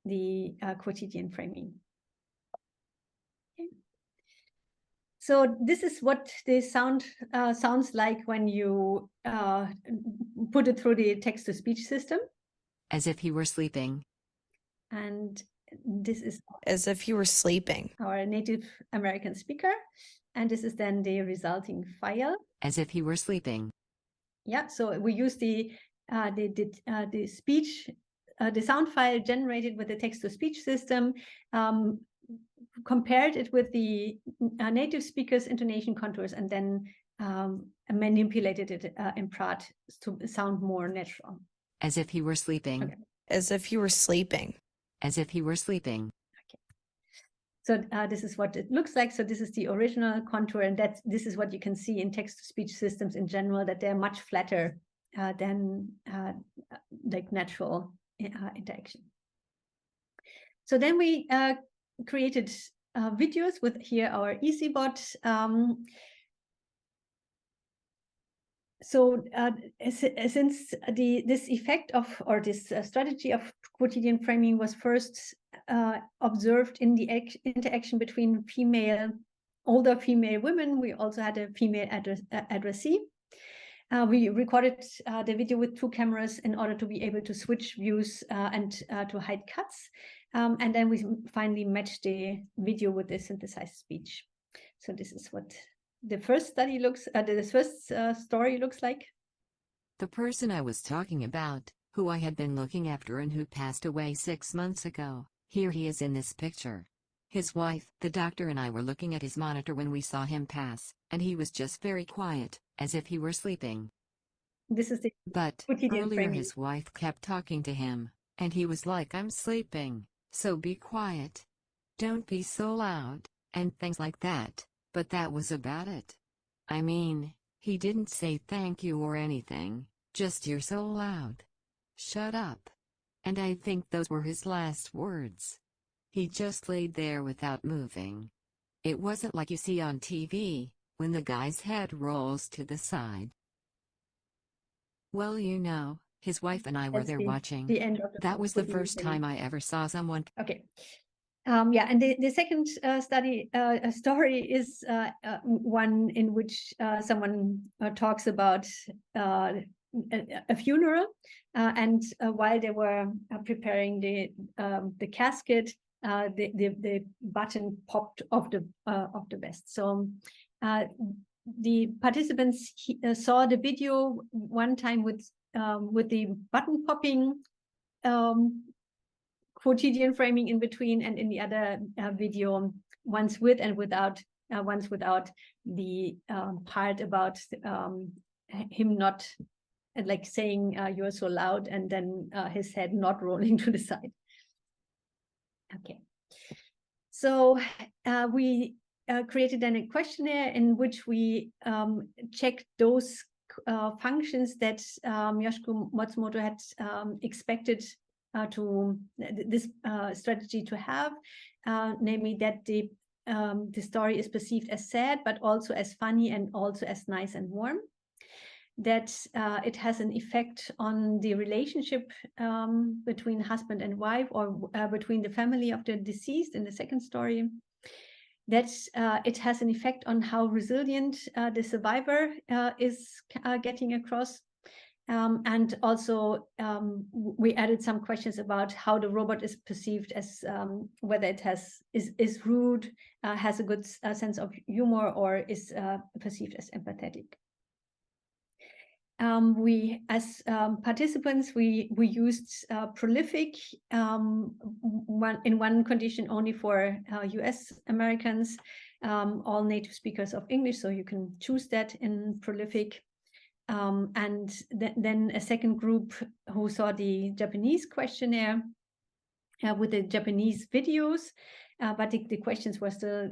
the quotidian framing. Okay. So this is what the sound sounds like when you put it through the text-to-speech system. As if he were sleeping. And this is as if you were sleeping. Our Native American speaker. And this is then the resulting file. As if he were sleeping. Yeah, so we use the speech, the sound file generated with the text-to-speech system, compared it with the native speaker's intonation contours, and then manipulated it in Praat to sound more natural. As if he were sleeping. Okay. As if you were sleeping. As if he were sleeping. Okay. So this is what it looks like. So this is the original contour, and this is what you can see in text-to-speech systems in general, that they're much flatter than like natural interaction. So then we created videos with here our EasyBot. So since this effect of, or this strategy of quotidian framing was first observed in the interaction between older female women, we also had a female addressee. We recorded the video with 2 cameras in order to be able to switch views and to hide cuts. And then we finally matched the video with the synthesized speech. So this is what the first study looks, the first story looks like. The person I was talking about, who I had been looking after and who passed away 6 months ago, here he is in this picture. His wife, the doctor, and I were looking at his monitor when we saw him pass, and he was just very quiet, as if he were sleeping. This is the But earlier framing. His wife kept talking to him, and he was like, "I'm sleeping, so be quiet. Don't be so loud," and things like that. But that was about it. I mean, he didn't say thank you or anything, just "You're so loud. Shut up." And I think those were his last words. He just laid there without moving. It wasn't like you see on TV, when the guy's head rolls to the side. Well, you know, his wife and I were there watching. The end of that was the first time I ever saw someone. Okay. Yeah, and the second story is one in which someone talks about a funeral, and while they were preparing the casket, the button popped off the vest. So the participants saw the video one time with the button popping quotidian framing in between, and in the other video once with and without the part about him not like saying "you're so loud," and then his head not rolling to the side. Okay, so we created then a questionnaire in which we checked those functions that Yoshiko Matsumoto had expected this strategy to have, namely that the story is perceived as sad, but also as funny, and also as nice and warm. That it has an effect on the relationship between husband and wife, or between the family of the deceased in the second story. That it has an effect on how resilient the survivor is getting across. And also we added some questions about how the robot is perceived, as whether it is rude, has a good sense of humor, or is perceived as empathetic. We, as participants, we used prolific in one condition only for US Americans, all native speakers of English, so you can choose that in prolific. And then a second group who saw the Japanese questionnaire with the Japanese videos, but the questions were still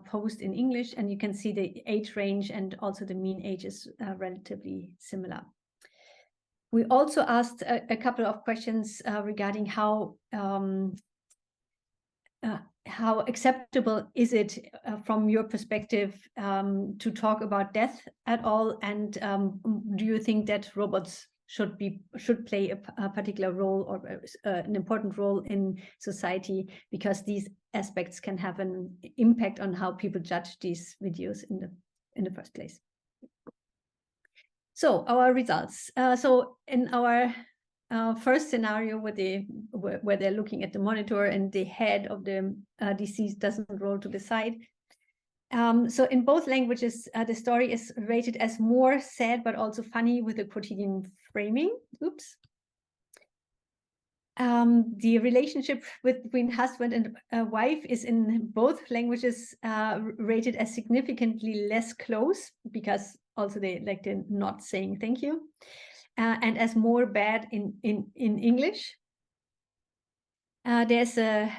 posed in English, and you can see the age range, and also the mean age is relatively similar. We also asked a couple of questions regarding how acceptable is it from your perspective to talk about death at all, and do you think that robots should play a particular role or an important role in society, because these aspects can have an impact on how people judge these videos in the first place. So our results. So in our first scenario where they're looking at the monitor and the head of the deceased doesn't roll to the side. So in both languages, the story is rated as more sad but also funny with a quotidian framing. Oops. The relationship between husband and wife is in both languages rated as significantly less close, because also they like the not saying thank you, and as more bad in English. There's a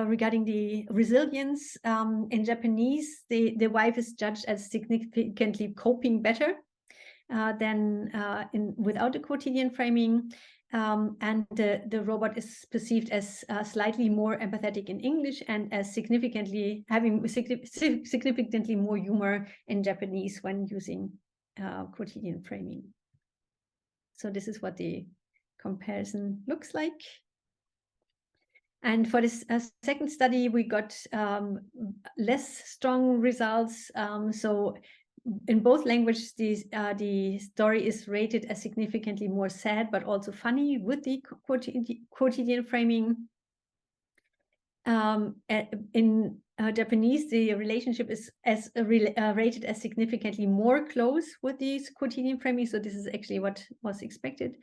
regarding the resilience in Japanese, the wife is judged as significantly coping better than without the quotidian framing, and the robot is perceived as slightly more empathetic in English and as significantly more humor in Japanese when using quotidian framing. So this is what the comparison looks like. And for this second study, we got less strong results. So in both languages, the story is rated as significantly more sad, but also funny with the quotidian framing. In Japanese, the relationship is rated as significantly more close with the quotidian framing. So this is actually what was expected.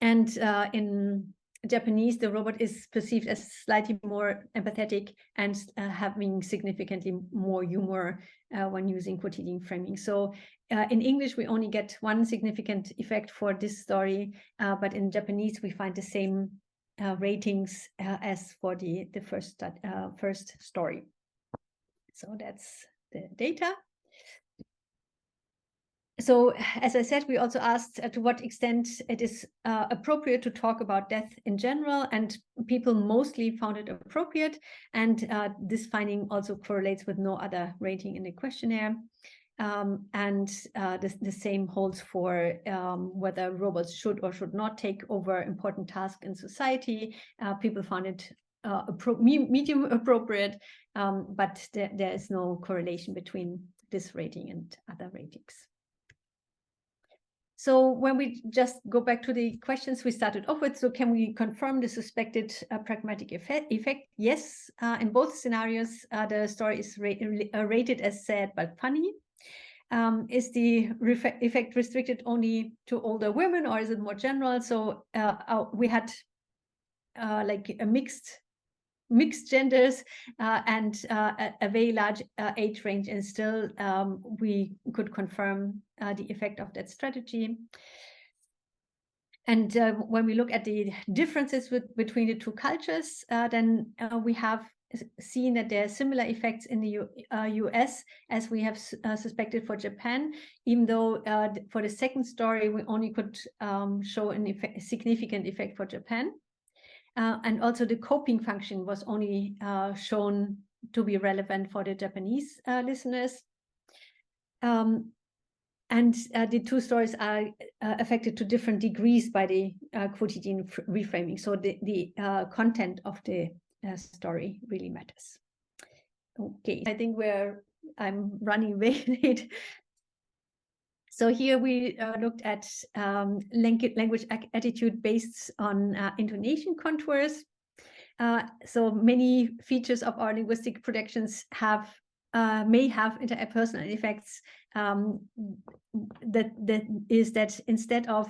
And in Japanese, the robot is perceived as slightly more empathetic and having significantly more humor when using quotidian framing. So in English, we only get one significant effect for this story, but in Japanese, we find the same ratings as for the first story. So that's the data. So, as I said, we also asked to what extent it is appropriate to talk about death in general, and people mostly found it appropriate. And this finding also correlates with no other rating in the questionnaire. And the same holds for whether robots should or should not take over important tasks in society. People found it medium appropriate, but there is no correlation between this rating and other ratings. So when we just go back to the questions we started off with, so can we confirm the suspected pragmatic effect? Yes, in both scenarios, the story is rated as sad but funny. Is the effect restricted only to older women, or is it more general? So we had like a mixed genders and a very large age range, and still we could confirm the effect of that strategy. And when we look at the differences between the two cultures, then we have seen that there are similar effects in the US as we have suspected for Japan, even though for the second story we only could show a significant effect for Japan. And also the coping function was only shown to be relevant for the Japanese listeners. And the two stories are affected to different degrees by the quotidian reframing. So the content of the story really matters. Okay, I think I'm running very late. So here we looked at language attitude based on intonation contours. So many features of our linguistic projections may have interpersonal effects. That is that instead of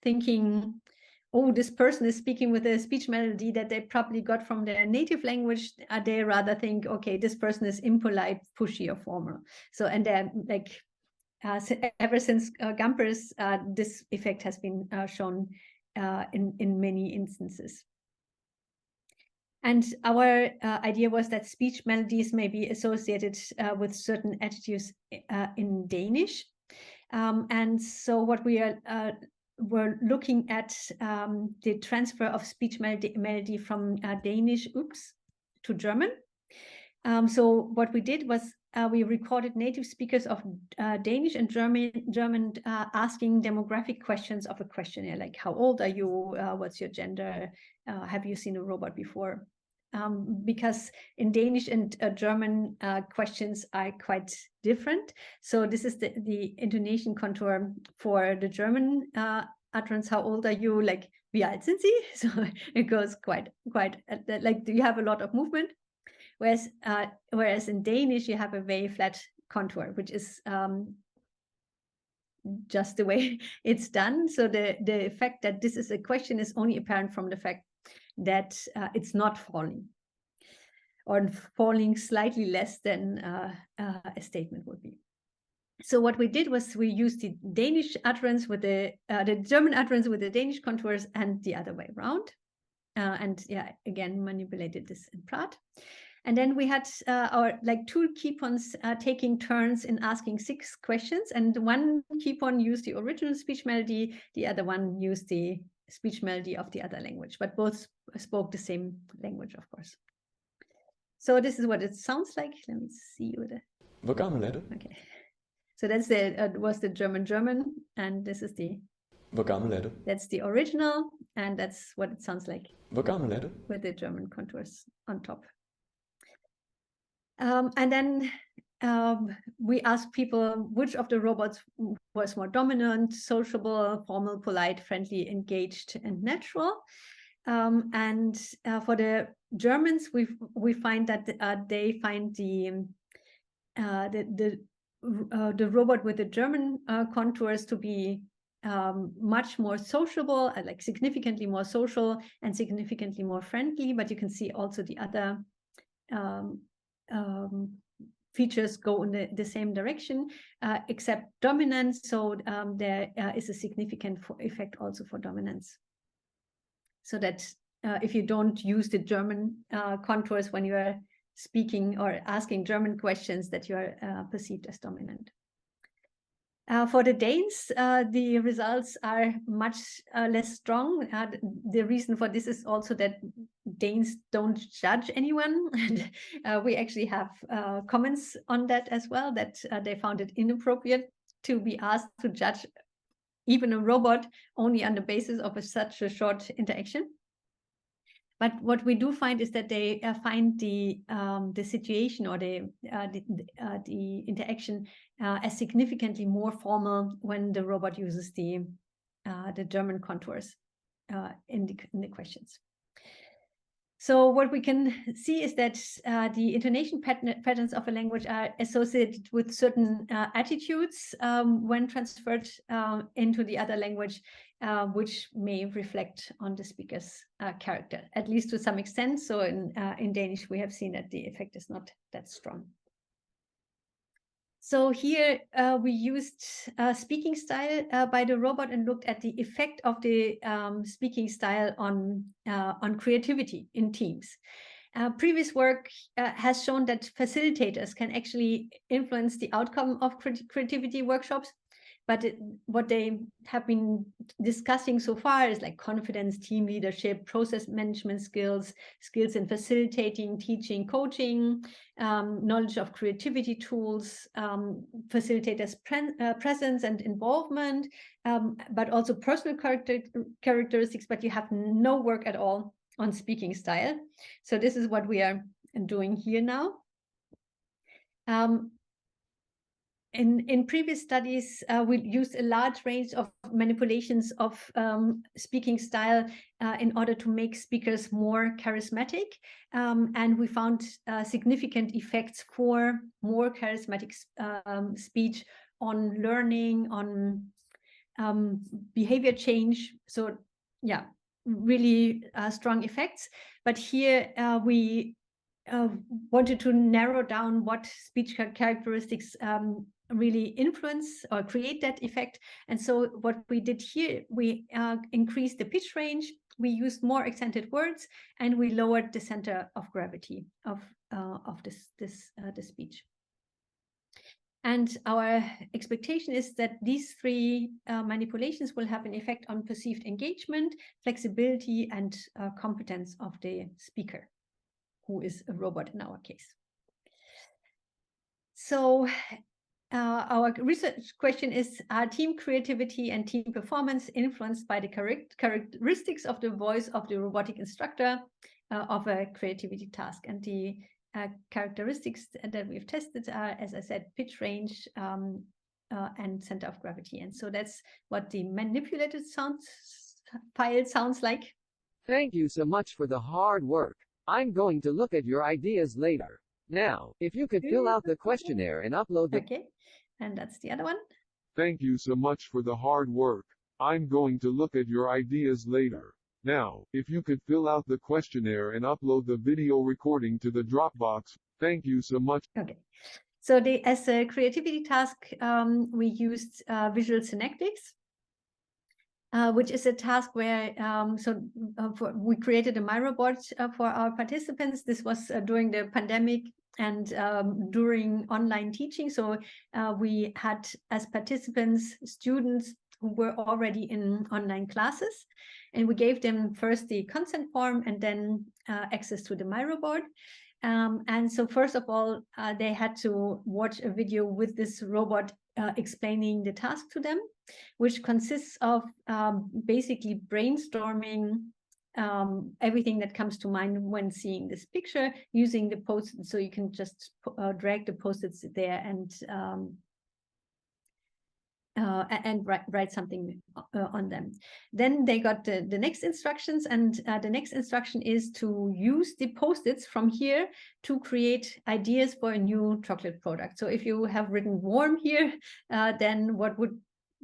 thinking, oh, this person is speaking with a speech melody that they probably got from their native language, they rather think, okay, this person is impolite, pushy, or formal. So, and they're like, ever since Gumpers, this effect has been shown in many instances. And our idea was that speech melodies may be associated with certain attitudes in Danish. And so what we were looking at the transfer of speech melody from Danish to German. So what we did was we recorded native speakers of Danish and German asking demographic questions of a questionnaire, like how old are you, what's your gender, have you seen a robot before? Because in Danish and German questions are quite different. So this is the intonation contour for the German utterance, how old are you, like wie alt sind Sie? So it goes quite like, do you have a lot of movement? Whereas in Danish you have a very flat contour, which is just the way it's done. So the fact that this is a question is only apparent from the fact that it's not falling, or falling slightly less than a statement would be. So what we did was we used the Danish utterance with the German utterance with the Danish contours and the other way around. And yeah, again, manipulated this in Pratt. And then we had our two keepons taking turns in asking 6 questions. And one keepon used the original speech melody, the other one used the speech melody of the other language, but both spoke the same language, of course. So this is what it sounds like. Let me see what. Hvor gammel er du? Okay. So that's was the German, and this is the. Hvor gammel er du? That's the original, and that's what it sounds like. Hvor gammel er du? With the German contours on top. And then we asked people which of the robots was more dominant, sociable, formal, polite, friendly, engaged, and natural. And for the Germans, we find that they find the robot with the German contours to be much more sociable, like significantly more social and significantly more friendly. But you can see also the other features go in the same direction, except dominance. So there is a significant effect also for dominance. So that if you don't use the German contours when you are speaking or asking German questions, that you are perceived as dominant. For the Danes, the results are much less strong. The reason for this is also that Danes don't judge anyone. We actually have comments on that as well, that they found it inappropriate to be asked to judge even a robot only on the basis of such a short interaction. But what we do find is that they find the situation or the interaction as significantly more formal when the robot uses the German contours in the questions. So what we can see is that the intonation patterns of a language are associated with certain attitudes when transferred into the other language, which may reflect on the speaker's character, at least to some extent. So in Danish, we have seen that the effect is not that strong. So here we used speaking style by the robot and looked at the effect of the speaking style on creativity in teams. Previous work has shown that facilitators can actually influence the outcome of creativity workshops. But what they have been discussing so far is like confidence, team leadership, process management skills, skills in facilitating, teaching, coaching, knowledge of creativity tools, facilitators' presence and involvement, but also personal characteristics, but you have no work at all on speaking style. So this is what we are doing here now. In previous studies, we used a large range of manipulations of speaking style in order to make speakers more charismatic. And we found significant effects for more charismatic speech on learning, on behavior change. So yeah, really strong effects. But here we wanted to narrow down what speech characteristics really influence or create that effect. And so what we did here, we increased the pitch range, we used more accented words, and we lowered the center of gravity of the speech. And our expectation is that these 3 manipulations will have an effect on perceived engagement, flexibility, and competence of the speaker, who is a robot in our case. So our research question is, are team creativity and team performance influenced by the characteristics of the voice of the robotic instructor of a creativity task? And the characteristics that we've tested are, as I said, pitch range and center of gravity. And so that's what the manipulated file sounds like. Thank you so much for the hard work. I'm going to look at your ideas later. Now, if you could fill out the questionnaire and upload the... Okay, and that's the other one. Thank you so much for the hard work. I'm going to look at your ideas later. Now, if you could fill out the questionnaire and upload the video recording to the Dropbox. Thank you so much. Okay, so as a creativity task, we used visual synectics, which is a task where we created a Miro board for our participants. This was during the pandemic and during online teaching. So we had as participants students who were already in online classes, and we gave them first the consent form and then access to the Miro board. And so first of all, they had to watch a video with this robot explaining the task to them, which consists of basically brainstorming everything that comes to mind when seeing this picture, using the post-it. So you can just drag the post-its there and write something on them. Then they got the next instructions, and the next instruction is to use the post-its from here to create ideas for a new chocolate product. So if you have written warm here, then what would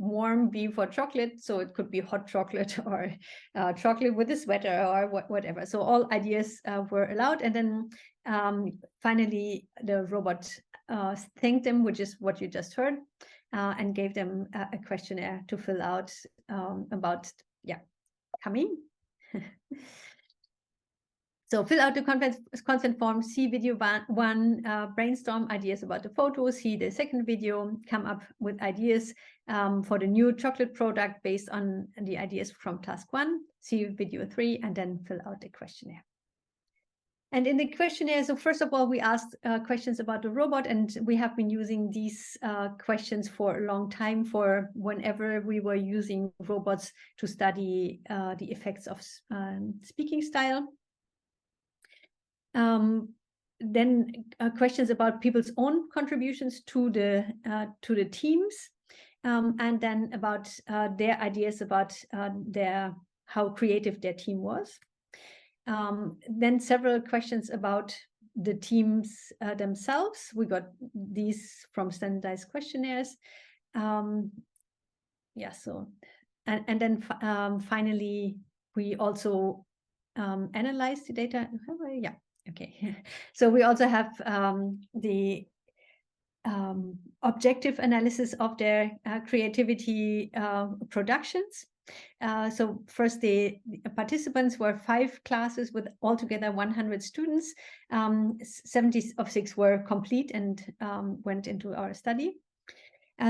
warm be for chocolate? So it could be hot chocolate or chocolate with a sweater or whatever. So all ideas were allowed. And then finally, the robot thanked them, which is what you just heard, and gave them a questionnaire to fill out about, coming. So fill out the consent form, see video one, brainstorm ideas about the photos, see the second video, come up with ideas for the new chocolate product based on the ideas from task 1, see video 3, and then fill out the questionnaire. And in the questionnaire, so first of all, we asked questions about the robot, and we have been using these questions for a long time for whenever we were using robots to study the effects of speaking style. Then questions about people's own contributions to the teams, and then about their ideas about how creative their team was. Then several questions about the teams themselves. We got these from standardized questionnaires. So and then finally we also analyzed the data. Okay. So we also have the objective analysis of their creativity productions. So first, the participants were 5 classes with altogether 100 students. 76 were complete and went into our study.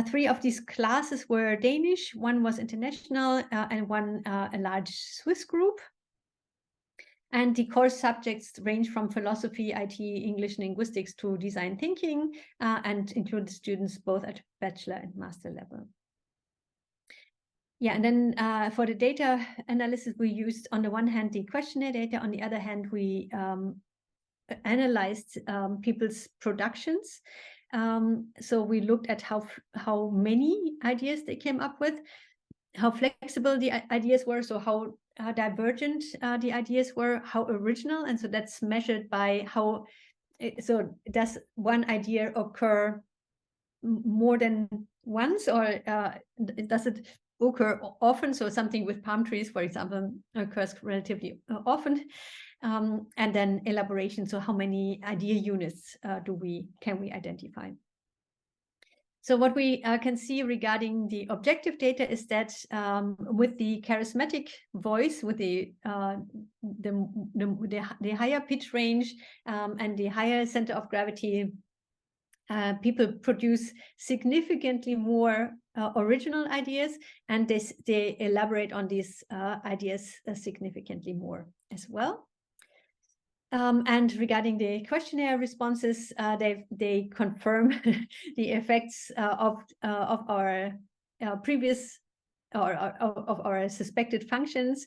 3 of these classes were Danish, 1 was international, and 1 a large Swiss group. And the course subjects range from philosophy, IT, English, and linguistics to design thinking, and include students both at bachelor and master level. And then for the data analysis, we used, on the one hand, the questionnaire data. On the other hand, we analyzed people's productions. So we looked at how many ideas they came up with, how flexible the ideas were, so how divergent the ideas were, how original, and so that's measured by how. So does one idea occur more than once, or does it occur often? So something with palm trees, for example, occurs relatively often. And then elaboration. So how many idea units can we identify? So what we can see regarding the objective data is that with the charismatic voice, with the higher pitch range and the higher center of gravity, people produce significantly more original ideas, and they elaborate on these ideas significantly more as well. And regarding the questionnaire responses, they confirm the effects of our previous or of our suspected functions.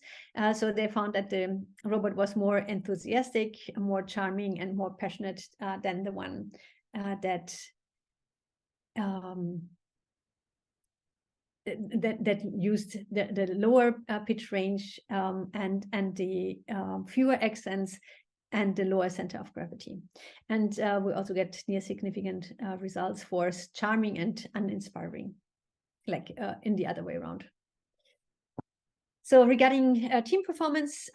So they found that the robot was more enthusiastic, more charming, and more passionate than the one that used the lower pitch range and the fewer accents and the lower center of gravity. And we also get near significant results for charming and uninspiring, like in the other way around. So regarding team performance,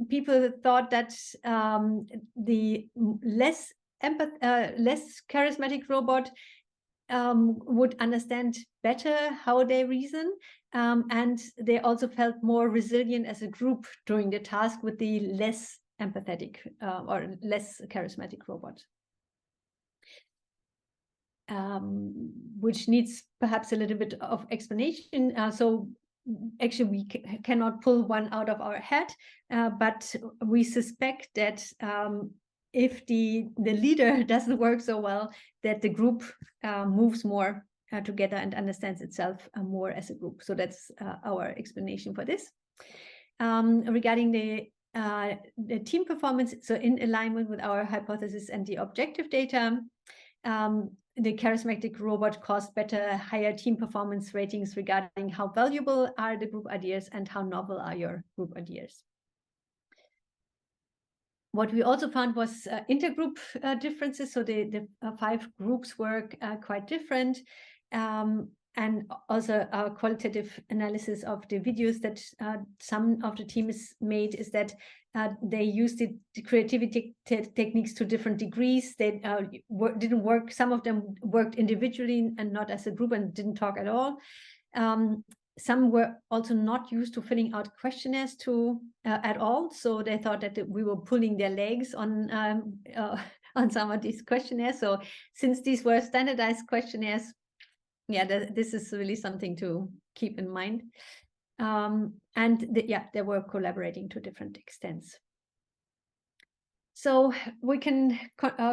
people thought that the less charismatic robot would understand better how they reason, and they also felt more resilient as a group during the task with the less empathetic or less charismatic robot. Which needs perhaps a little bit of explanation. So actually we cannot pull one out of our head, but we suspect that if the leader doesn't work so well, that the group moves more together and understands itself more as a group. So that's our explanation for this. Regarding the team performance, so in alignment with our hypothesis and the objective data, the charismatic robot caused better, higher team performance ratings regarding how valuable are the group ideas and how novel are your group ideas. What we also found was intergroup differences. So the 5 groups were quite different. And also our qualitative analysis of the videos that some of the teams made is that they used the creativity techniques to different degrees. They didn't work. Some of them worked individually and not as a group and didn't talk at all. Some were also not used to filling out questionnaires at all. So they thought that we were pulling their legs on some of these questionnaires. So since these were standardized questionnaires, yeah, this is really something to keep in mind. They were collaborating to different extents. So we can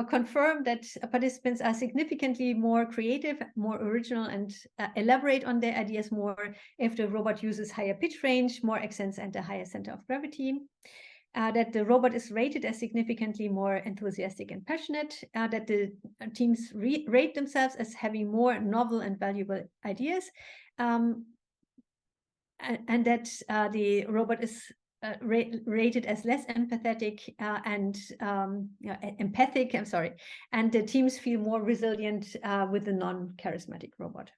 confirm that participants are significantly more creative, more original, and elaborate on their ideas more if the robot uses higher pitch range, more accents, and a higher center of gravity. That the robot is rated as significantly more enthusiastic and passionate, that the teams rate themselves as having more novel and valuable ideas, and that the robot is rated as less empathetic and empathic, and the teams feel more resilient with the non-charismatic robot.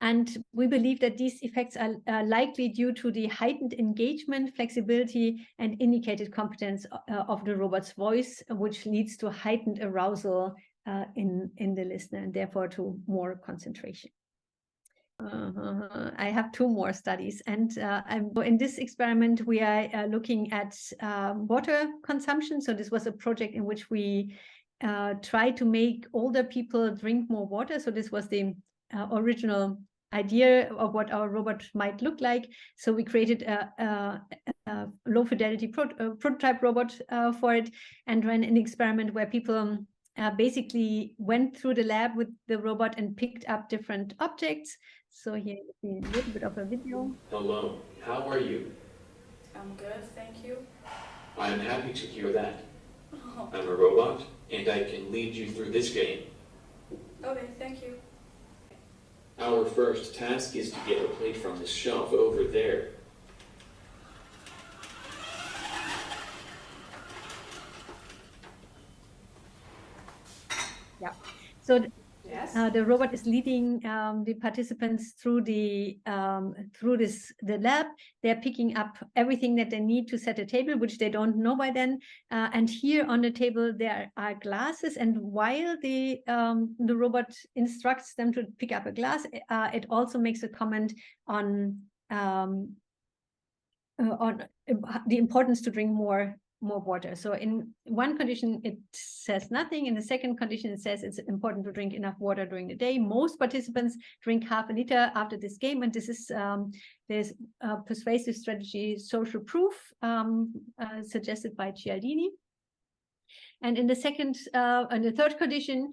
And we believe that these effects are likely due to the heightened engagement, flexibility, and indicated competence of the robot's voice, which leads to heightened arousal in the listener and therefore to more concentration. I have 2 more studies, and in this experiment we are looking at water consumption. So this was a project in which we tried to make older people drink more water. So this was the original idea of what our robot might look like. So we created a low fidelity prototype robot for it, and ran an experiment where people basically went through the lab with the robot and picked up different objects. So here you see a little bit of a video. Hello, how are you? I'm good, thank you. I'm happy to hear that. Oh, I'm a robot, and I can lead you through this game. okay, thank you. Our first task is to get a plate from the shelf over there. Yeah. So Yes. the robot is leading the participants through the lab. They're picking up everything that they need to set a table, which they don't know by then. And here on the table there are glasses. And while the robot instructs them to pick up a glass, it also makes a comment on the importance to drink more more water. So in one condition, it says nothing. In the second condition, it says it's important to drink enough water during the day. Most participants drink half a liter after this game. And this is there's persuasive strategy social proof suggested by Cialdini. And in the second and the third condition,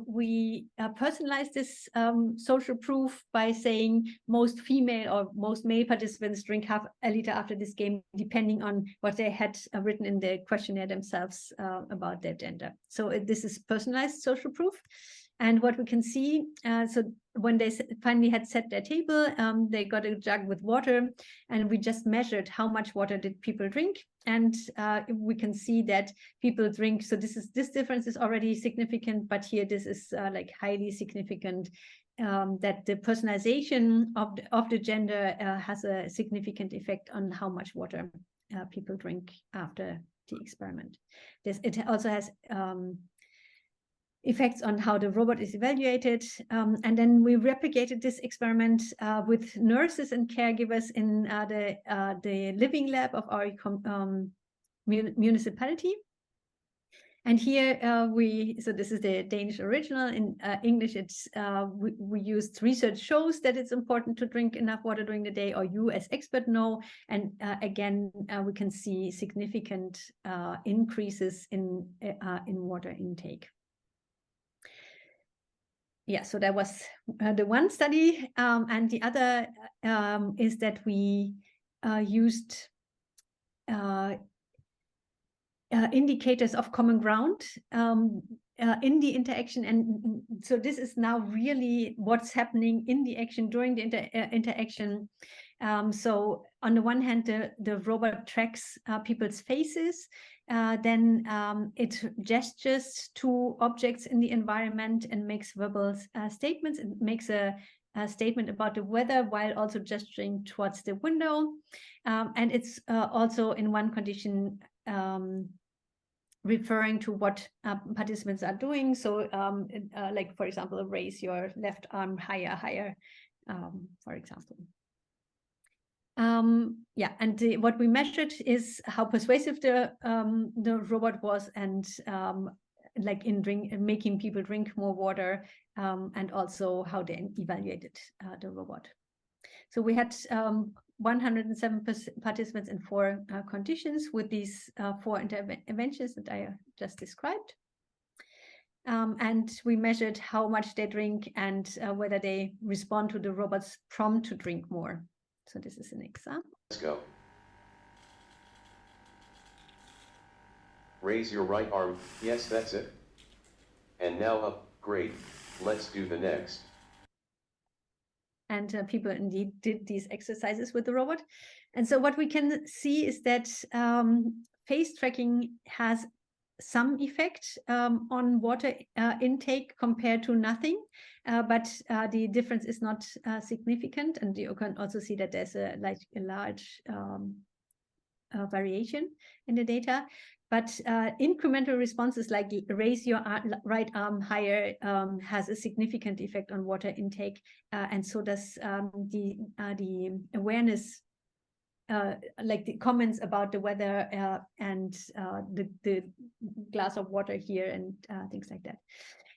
we personalize this social proof by saying most female or most male participants drink half a liter after this game, depending on what they had written in the questionnaire themselves about their gender. So this is personalized social proof. And what we can see, so when they finally had set their table, they got a jug with water, and we just measured how much water did people drink. And we can see that people drink. So this difference is already significant, but here this is like highly significant. That the personalization of the gender has a significant effect on how much water people drink after the experiment. It also has effects on how the robot is evaluated. And then we replicated this experiment with nurses and caregivers in the living lab of our municipality. And here so this is the Danish original. In English, it's we used research shows that it's important to drink enough water during the day, or you as expert know. And again, we can see significant increases in water intake. Yeah, so that was the one study, and the other is that we used indicators of common ground in the interaction. And so this is now really what's happening in the action during the interaction. So on the one hand, the robot tracks people's faces, then it gestures to objects in the environment and makes verbal statements. It makes a statement about the weather while also gesturing towards the window. And it's also in one condition referring to what participants are doing. So like, for example, raise your left arm higher, for example. Yeah, and what we measured is how persuasive the robot was, and like in making people drink more water, and also how they evaluated the robot. So we had 107 participants in 4 conditions with these 4 interventions that I just described. And we measured how much they drink and whether they respond to the robot's prompt to drink more. So this is an example. Let's go. Raise your right arm. Yes, that's it. And now up. Great. Let's do the next. And people indeed did these exercises with the robot. And so what we can see is that face tracking has some effect on water intake compared to nothing, but the difference is not significant. And you can also see that there's a large variation in the data. But incremental responses like raise your right arm higher has a significant effect on water intake, and so does the awareness, like the comments about the weather and the glass of water here and things like that.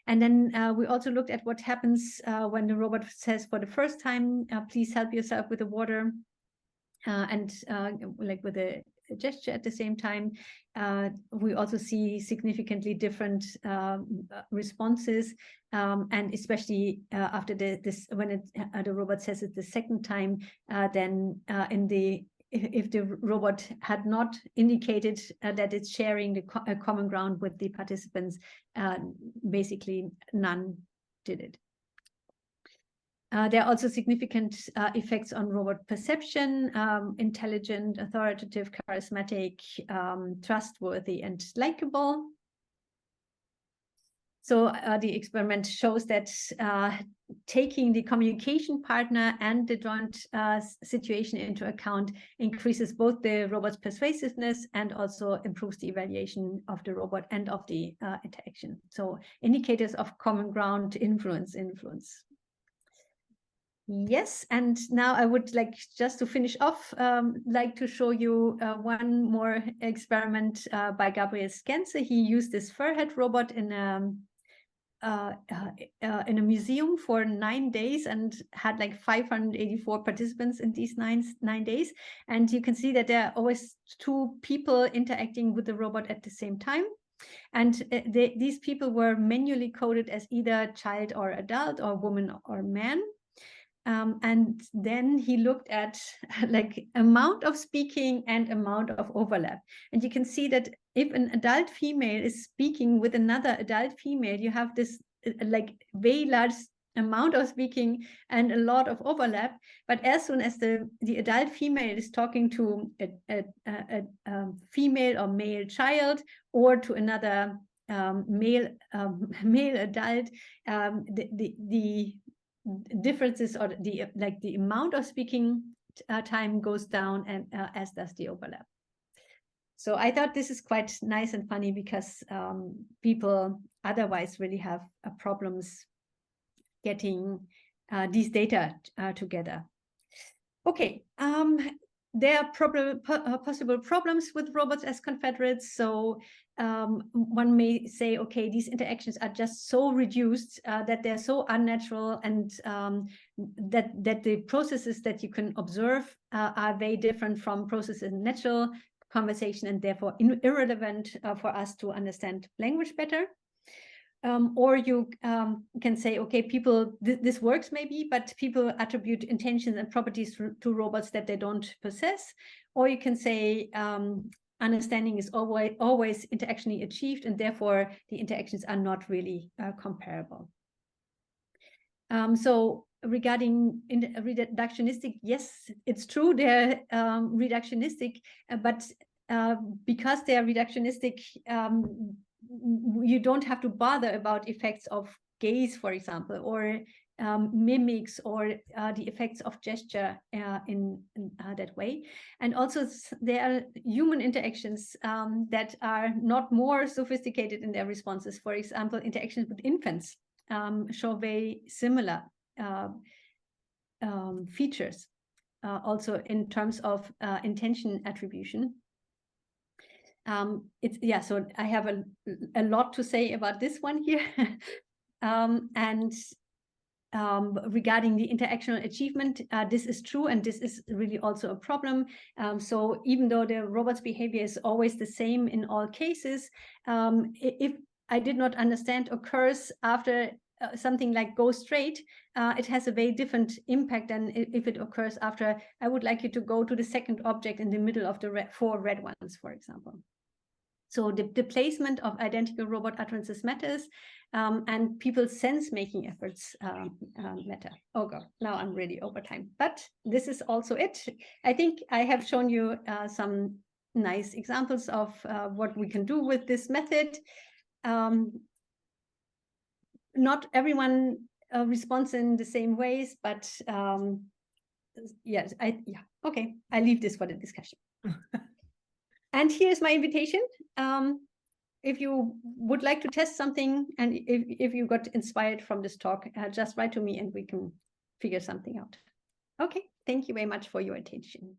And then we also looked at what happens when the robot says for the first time, please help yourself with the water, and like with a gesture at the same time. We also see significantly different responses, and especially after when the robot says it the second time, then if the robot had not indicated that it's sharing a common ground with the participants, basically none did it. There are also significant effects on robot perception: intelligent, authoritative, charismatic, trustworthy, and likable. So the experiment shows that taking the communication partner and the joint situation into account increases both the robot's persuasiveness and also improves the evaluation of the robot and of the interaction. So indicators of common ground influence. Yes, and now I would like, just to finish off, like to show you one more experiment by Gabriel Skense. He used this furhead robot in a museum for 9 days and had like 584 participants in these nine days. And you can see that there are always two people interacting with the robot at the same time. And these people were manually coded as either child or adult or woman or man. And then he looked at like amount of speaking and amount of overlap. And you can see that if an adult female is speaking with another adult female, you have this like very large amount of speaking and a lot of overlap. But as soon as the adult female is talking to a female or male child, or to another male adult, the differences, or the amount of speaking time goes down, and as does the overlap. So I thought this is quite nice and funny, because people otherwise really have problems getting these data together. Okay, there are possible problems with robots as confederates. So one may say, okay, these interactions are just so reduced that they're so unnatural, and that the processes that you can observe are very different from processes in natural conversation, and therefore irrelevant for us to understand language better. Or you can say, okay, people, this works maybe, but people attribute intentions and properties to robots that they don't possess. Or you can say understanding is always interactionally achieved, and therefore the interactions are not really comparable. So regarding reductionistic, yes, it's true, they're reductionistic, but because they are reductionistic, you don't have to bother about effects of gaze, for example, or mimics, or the effects of gesture in that way. And also there are human interactions that are not more sophisticated in their responses. For example, interactions with infants show very similar features, also in terms of intention attribution. So I have a lot to say about this one here. Regarding the interactional achievement, this is true, and this is really also a problem. So even though the robot's behavior is always the same in all cases, if I did not understand occurs after something like go straight, it has a very different impact than if it occurs after I would like you to go to the second object in the middle of the four red ones, for example. So the placement of identical robot utterances matters, and people's sense-making efforts matter. Oh God, now I'm really over time. But this is also it. I think I have shown you some nice examples of what we can do with this method. Not everyone responds in the same ways, but yes, okay, I leave this for the discussion. And here's my invitation. If you would like to test something, and if you got inspired from this talk, just write to me and we can figure something out. Okay, thank you very much for your attention.